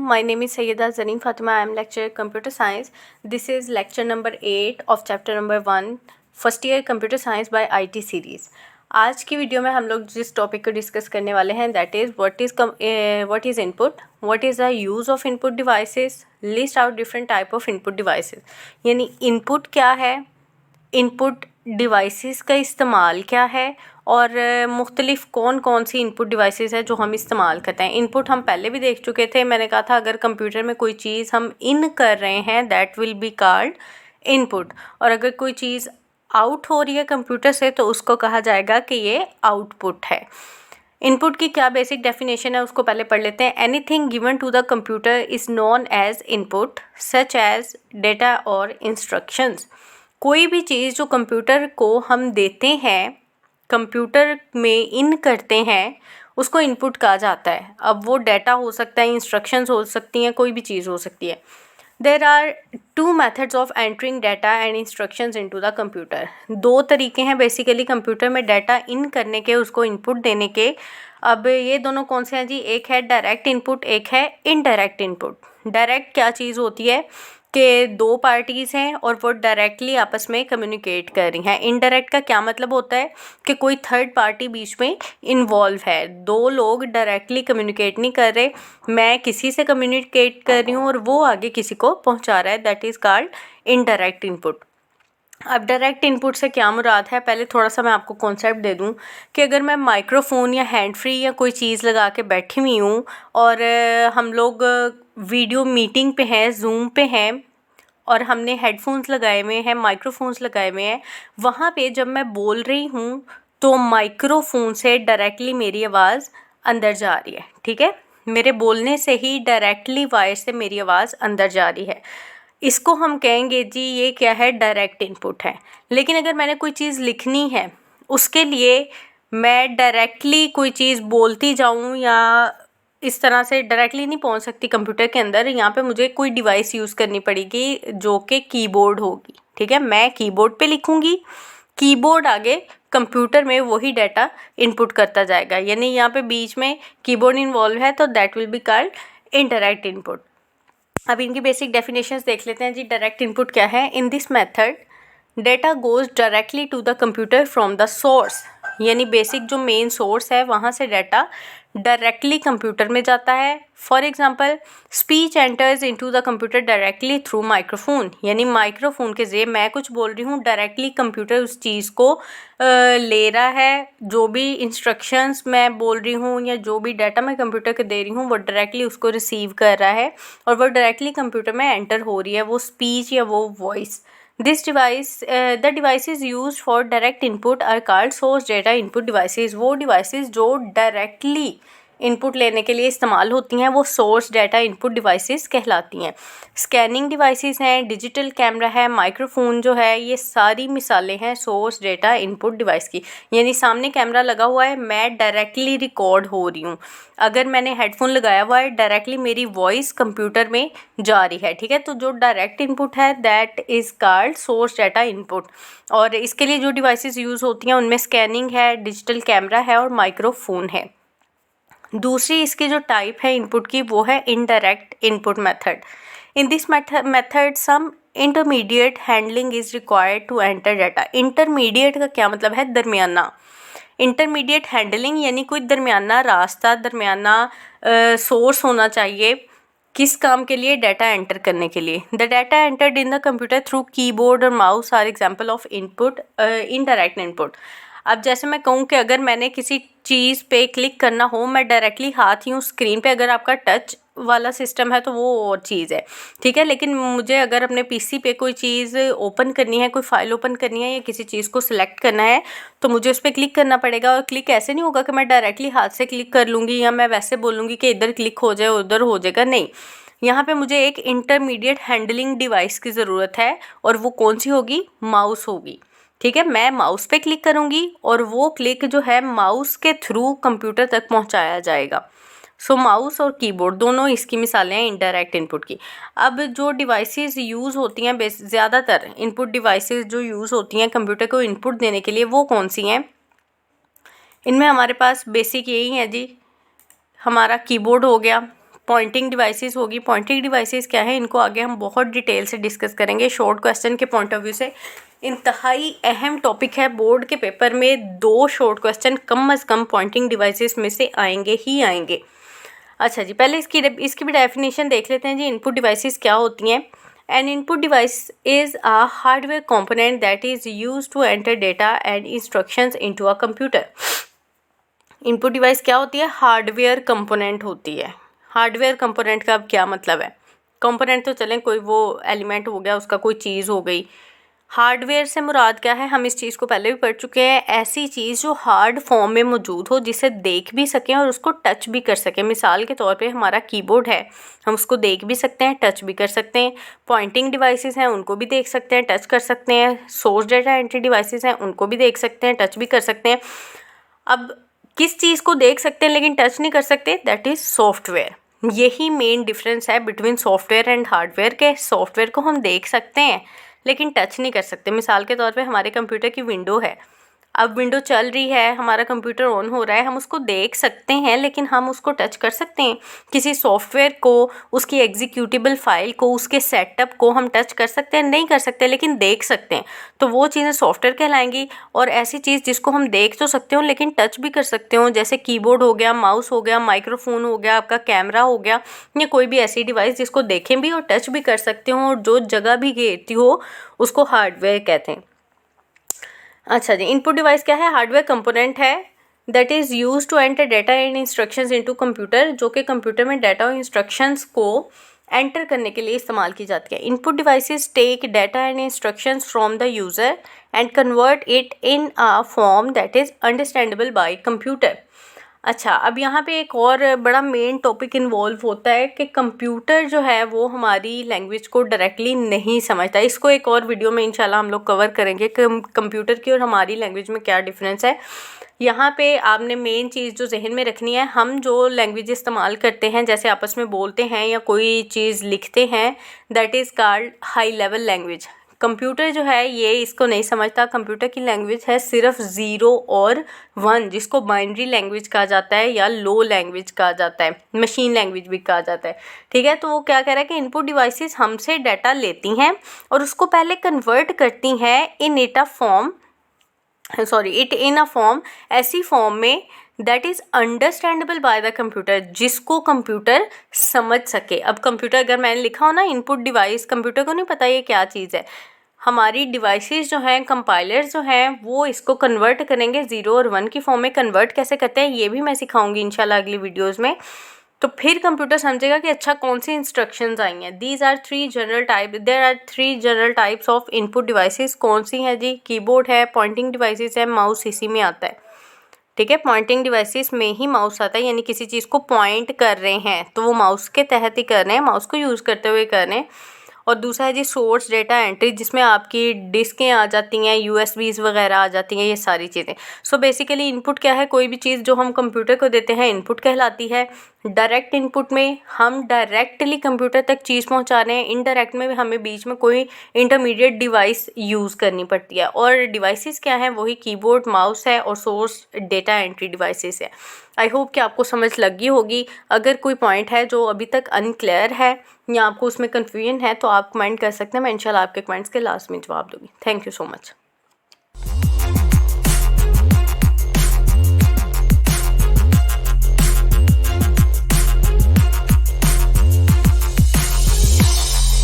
My name is Sayyida Zareen Fatima. I am lecturer Computer Science. This is lecture number 8 of chapter number 1, first year computer science by IT series. आज की video में हम लोग जिस topic को discuss करने वाले हैं that is what is input, what is the use of input devices, list out different type of input devices. यानी इनपुट क्या है, इनपुट डिवाइसेस का इस्तेमाल क्या है और मुख्तलिफ़ कौन कौन सी इनपुट डिवाइसेस है जो हम इस्तेमाल करते हैं। इनपुट हम पहले भी देख चुके थे, मैंने कहा था अगर कंप्यूटर में कोई चीज़ हम इन कर रहे हैं that will be called input, और अगर कोई चीज़ आउट हो रही है कंप्यूटर से तो उसको कहा जाएगा कि ये आउटपुट है। इनपुट की क्या बेसिक डेफिनेशन है उसको पहले पढ़ लेते हैं। Anything given to the computer is known as input such as data और इंस्ट्रक्शंस। कोई भी चीज़ जो कंप्यूटर को हम देते हैं, कंप्यूटर में इन करते हैं, उसको इनपुट कहा जाता है। अब वो डाटा हो सकता है, इंस्ट्रक्शंस हो सकती हैं, कोई भी चीज़ हो सकती है। There are 2 methods of entering data and instructions into the computer. 2 तरीके हैं बेसिकली कंप्यूटर में डाटा इन करने के, उसको इनपुट देने के। अब ये दोनों कौन से हैं जी? एक है डायरेक्ट इनपुट, एक है इनडायरेक्ट इनपुट। डायरेक्ट क्या चीज़ होती है कि 2 पार्टीज़ हैं और वो डायरेक्टली आपस में कम्युनिकेट कर रही हैं। इनडायरेक्ट का क्या मतलब होता है कि कोई थर्ड पार्टी बीच में इन्वॉल्व है, 2 लोग डायरेक्टली कम्युनिकेट नहीं कर रहे, मैं किसी से कम्युनिकेट कर रही हूँ और वो आगे किसी को पहुँचा रहा है, that is called indirect input. अब डायरेक्ट इनपुट से क्या मुराद है, पहले थोड़ा सा मैं आपको कॉन्सेप्ट दे दूं कि अगर मैं माइक्रोफोन या हैंड फ्री या कोई चीज़ लगा के बैठी हुई हूँ और हम लोग वीडियो मीटिंग पे हैं, जूम पे हैं और हमने हेडफोन्स लगाए हुए हैं, माइक्रोफोन्स लगाए हुए हैं, वहाँ पे जब मैं बोल रही हूँ तो माइक्रोफोन से डायरेक्टली मेरी आवाज़ अंदर जा रही है। ठीक है, मेरे बोलने से ही डायरेक्टली वॉइस से मेरी आवाज़ अंदर जा रही है। इसको हम कहेंगे जी ये क्या है, डायरेक्ट इनपुट है। लेकिन अगर मैंने कोई चीज़ लिखनी है, उसके लिए मैं डायरेक्टली कोई चीज़ बोलती जाऊँ या इस तरह से डायरेक्टली नहीं पहुंच सकती कंप्यूटर के अंदर, यहाँ पे मुझे कोई डिवाइस यूज़ करनी पड़ेगी जो कि कीबोर्ड होगी। ठीक है, मैं कीबोर्ड पे लिखूँगी, कीबोर्ड आगे कंप्यूटर में वही डाटा इनपुट करता जाएगा। यानी यहाँ पे बीच में कीबोर्ड इन्वॉल्व है तो that will be called indirect input. अब इनकी बेसिक डेफिनेशंस देख लेते हैं जी। डायरेक्ट इनपुट क्या है? In this method data goes directly to the computer from the source. यानी बेसिक जो मेन सोर्स है वहाँ से डाटा डायरेक्टली कंप्यूटर में जाता है। For example speech enters into the computer directly through microphone. यानी माइक्रोफोन के ज़रिए मैं कुछ बोल रही हूँ, डायरेक्टली कंप्यूटर उस चीज़ को ले रहा है। जो भी इंस्ट्रक्शंस मैं बोल रही हूँ या जो भी डाटा मैं कंप्यूटर को दे रही हूँ वो डायरेक्टली उसको रिसीव कर रहा है और वो डायरेक्टली कंप्यूटर में एंटर हो रही है, वो स्पीच या वो voice. The devices used for direct input are called source data input devices। वो devices जो डायरेक्टली इनपुट लेने के लिए इस्तेमाल होती हैं वो सोर्स डाटा इनपुट डिवाइसेस कहलाती हैं। स्कैनिंग डिवाइसेस हैं, डिजिटल कैमरा है, माइक्रोफोन जो है, ये सारी मिसालें हैं सोर्स डाटा इनपुट डिवाइस की। यानी सामने कैमरा लगा हुआ है, मैं डायरेक्टली रिकॉर्ड हो रही हूँ। अगर मैंने हेडफोन लगाया हुआ है, डायरेक्टली मेरी वॉइस कंप्यूटर में जा रही है। ठीक है, तो जो डायरेक्ट इनपुट है that is called source data input. और इसके लिए जो डिवाइसेस यूज़ होती हैं उनमें स्कैनिंग है, डिजिटल कैमरा है और माइक्रोफोन है। दूसरी इसकी जो टाइप है इनपुट की वो है indirect input method. In this method some intermediate handling is required to enter data. Intermediate का क्या मतलब है? दरमियाना। इंटरमीडिएट हैंडलिंग यानी कोई दरमियाना रास्ता, दरमियाना सोर्स होना चाहिए। किस काम के लिए? डाटा एंटर करने के लिए। The data entered in the computer through keyboard और mouse are example of input indirect input. अब जैसे मैं कहूँ कि अगर मैंने किसी चीज़ पे क्लिक करना हो, मैं डायरेक्टली हाथ यूँ स्क्रीन पे, अगर आपका टच वाला सिस्टम है तो वो और चीज़ है। ठीक है, लेकिन मुझे अगर अपने पीसी पे कोई चीज़ ओपन करनी है, कोई फाइल ओपन करनी है या किसी चीज़ को सिलेक्ट करना है तो मुझे उस पर क्लिक करना पड़ेगा। और क्लिक ऐसे नहीं होगा कि मैं डायरेक्टली हाथ से क्लिक कर लूँगी या मैं वैसे बोलूँगी कि इधर क्लिक हो जाए उधर हो जाएगा, नहीं। यहाँ पे मुझे एक इंटरमीडिएट हैंडलिंग डिवाइस की ज़रूरत है और वो कौन सी होगी? माउस होगी। ठीक है, मैं माउस पे क्लिक करूँगी और वो क्लिक जो है माउस के थ्रू कंप्यूटर तक पहुँचाया जाएगा। सो माउस और कीबोर्ड दोनों इसकी मिसालें हैं इनडायरेक्ट इनपुट की। अब जो डिवाइसेस यूज़ होती हैं, ज़्यादातर इनपुट डिवाइसेस जो यूज़ होती हैं कंप्यूटर को इनपुट देने के लिए, वो कौन सी हैं? इनमें हमारे पास बेसिक यही है जी। हमारा कीबोर्ड हो गया, पॉइंटिंग डिवाइसेस होगी। पॉइंटिंग डिवाइसेस क्या है, इनको आगे हम बहुत डिटेल से डिस्कस करेंगे। शॉर्ट क्वेश्चन के पॉइंट ऑफ व्यू से इंतहाई अहम टॉपिक है। बोर्ड के पेपर में 2 शॉर्ट क्वेश्चन कम से कम पॉइंटिंग डिवाइसेस में से आएंगे ही आएंगे। अच्छा जी, पहले इसकी भी डेफिनेशन देख लेते हैं जी। इनपुट डिवाइसेस क्या होती हैं। An input device is a hardware component that is used to enter data and instructions into a computer. Input device क्या होती है, हार्डवेयर कंपोनेंट होती है। हार्डवेयर कंपोनेंट का अब क्या मतलब है, कंपोनेंट तो चलें कोई वो एलिमेंट हो गया, उसका कोई चीज़ हो गई। हार्डवेयर से मुराद क्या है, हम इस चीज़ को पहले भी पढ़ चुके हैं। ऐसी चीज़ जो हार्ड फॉर्म में मौजूद हो, जिसे देख भी सकें और उसको टच भी कर सकें। मिसाल के तौर पे हमारा कीबोर्ड है, हम उसको देख भी सकते हैं, टच भी कर सकते हैं। पॉइंटिंग डिवाइसेस हैं, उनको भी देख सकते हैं, टच कर सकते हैं। सोर्स डेटा एंट्री डिवाइसेस हैं, उनको भी देख सकते हैं, टच भी कर सकते हैं। अब किस चीज़ को देख सकते हैं लेकिन टच नहीं कर सकते, दैट इज़ सॉफ्टवेयर। यही मेन डिफरेंस है बिटवीन सॉफ्टवेयर एंड हार्डवेयर के। सॉफ्टवेयर को हम देख सकते हैं लेकिन टच नहीं कर सकते। मिसाल के तौर पे हमारे कंप्यूटर की विंडो है, अब विंडो चल रही है, हमारा कंप्यूटर ऑन हो रहा है, हम उसको देख सकते हैं लेकिन हम उसको टच कर सकते हैं। किसी सॉफ्टवेयर को, उसकी एग्जीक्यूटिबल फाइल को, उसके सेटअप को हम टच कर सकते हैं, नहीं कर सकते लेकिन देख सकते हैं, तो वो चीज़ें सॉफ्टवेयर कहलाएंगी। और ऐसी चीज़ जिसको हम देख तो सकते हो लेकिन टच भी कर सकते हो, जैसे कीबोर्ड हो गया, माउस हो गया, माइक्रोफोन हो गया, आपका कैमरा हो गया, या कोई भी ऐसी डिवाइस जिसको देखें भी और टच भी कर सकते हो और जो जगह भी घेरती हो, उसको हार्डवेयर कहते हैं। अच्छा जी, इनपुट डिवाइस क्या है, हार्डवेयर कंपोनेंट है that is use to enter data and instructions into computer, जो कि कंप्यूटर में डाटा और इंस्ट्रक्शंस को एंटर करने के लिए इस्तेमाल की जाती है। Input devices take data and instructions from the user and convert it in a form that is understandable by computer. अच्छा, अब यहाँ पे एक और बड़ा मेन टॉपिक इन्वॉल्व होता है कि कंप्यूटर जो है वो हमारी लैंग्वेज को डायरेक्टली नहीं समझता। इसको एक और वीडियो में इंशाल्लाह हम लोग कवर करेंगे कि कंप्यूटर की और हमारी लैंग्वेज में क्या डिफरेंस है। यहाँ पे आपने मेन चीज़ जो जहन में रखनी है, हम जो लैंग्वेज इस्तेमाल करते हैं, जैसे आपस में बोलते हैं या कोई चीज़ लिखते हैं, that is called high level language. Computer जो है ये इसको नहीं समझता। कंप्यूटर की लैंग्वेज है सिर्फ 0 और 1, जिसको बाइनरी लैंग्वेज कहा जाता है या लो लैंग्वेज कहा जाता है, मशीन लैंग्वेज भी कहा जाता है। ठीक है, तो वो क्या कह रहा है कि इनपुट डिवाइसेस हमसे डाटा लेती हैं और उसको पहले कन्वर्ट करती हैं इट इन अ फॉर्म, ऐसी फॉर्म में that is understandable by the computer, जिसको कंप्यूटर समझ सके। अब कंप्यूटर, अगर मैंने लिखा हो ना इनपुट डिवाइस, कंप्यूटर को नहीं पता ये क्या चीज़ है। हमारी डिवाइसेस जो हैं, कंपाइलर्स जो हैं, वो इसको कन्वर्ट करेंगे 0 और 1 की फॉर्म में। कन्वर्ट कैसे करते हैं ये भी मैं सिखाऊंगी इंशाल्लाह अगली वीडियोज़ में। तो फिर कंप्यूटर समझेगा कि अच्छा कौन सी इंस्ट्रक्शंस आई हैं। There are 3 general types of input devices. कौन सी हैं जी, कीबोर्ड है, पॉइंटिंग डिवाइसेस है, माउस इसी में आता है। ठीक है, पॉइंटिंग डिवाइसेस में ही माउस आता है, यानी किसी चीज़ को पॉइंट कर रहे हैं तो वो माउस के तहत ही कर रहे हैं, माउस को यूज़ करते हुए कर रहे हैं। और दूसरा है जी सोर्स डेटा एंट्री, जिसमें आपकी डिस्कें आ जाती हैं, यूएसबीज़ वगैरह आ जाती हैं, ये सारी चीज़ें। सो बेसिकली इनपुट क्या है, कोई भी चीज़ जो हम कंप्यूटर को देते हैं इनपुट कहलाती है। डायरेक्ट इनपुट में हम डायरेक्टली कंप्यूटर तक चीज़ पहुंचा रहे हैं, इनडायरेक्ट में हमें बीच में कोई इंटरमीडिएट डिवाइस यूज़ करनी पड़ती है। और डिवाइसेस क्या हैं, वही कीबोर्ड, माउस है और सोर्स डेटा एंट्री डिवाइसेस है। आई होप कि आपको समझ लगी होगी। अगर कोई पॉइंट है जो अभी तक अनक्लियर है या आपको उसमें कन्फ्यूजन है तो आप कमेंट कर सकते हैं, मैं इंशाल्लाह आपके कमेंट्स के लास्ट में जवाब दूँगी। Thank you so much.